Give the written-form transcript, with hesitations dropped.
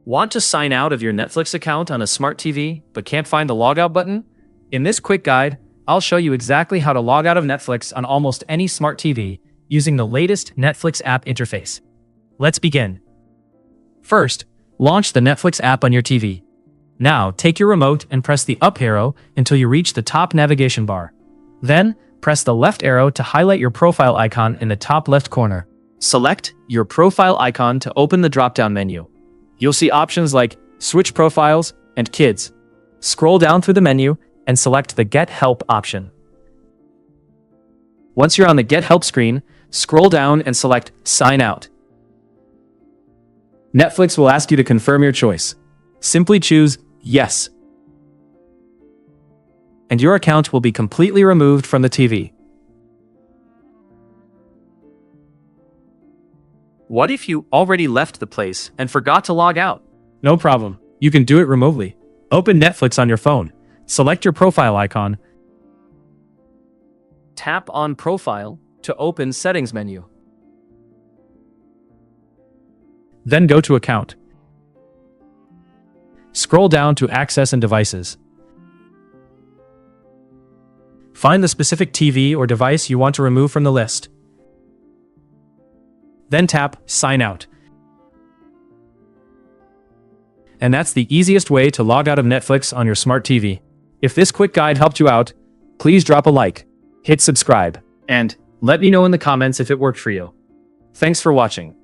Want to sign out of your Netflix account on a smart TV, but can't find the logout button? In this quick guide, I'll show you exactly how to log out of Netflix on almost any smart TV using the latest Netflix app interface. Let's begin. First, launch the Netflix app on your TV. Now, take your remote and press the up arrow until you reach the top navigation bar. Then, press the left arrow to highlight your profile icon in the top left corner. Select your profile icon to open the drop-down menu. You'll see options like Switch Profiles and Kids. Scroll down through the menu and select the Get Help option. Once you're on the Get Help screen, scroll down and select Sign Out. Netflix will ask you to confirm your choice. Simply choose Yes. And your account will be completely removed from the TV. What if you already left the place and forgot to log out? No problem. You can do it remotely. Open Netflix on your phone. Select your profile icon. Tap on Profile to open Settings menu. Then go to Account. Scroll down to Access and Devices. Find the specific TV or device you want to remove from the list. Then tap Sign Out. And that's the easiest way to log out of Netflix on your smart TV. If this quick guide helped you out, please drop a like, hit subscribe, and let me know in the comments if it worked for you. Thanks for watching.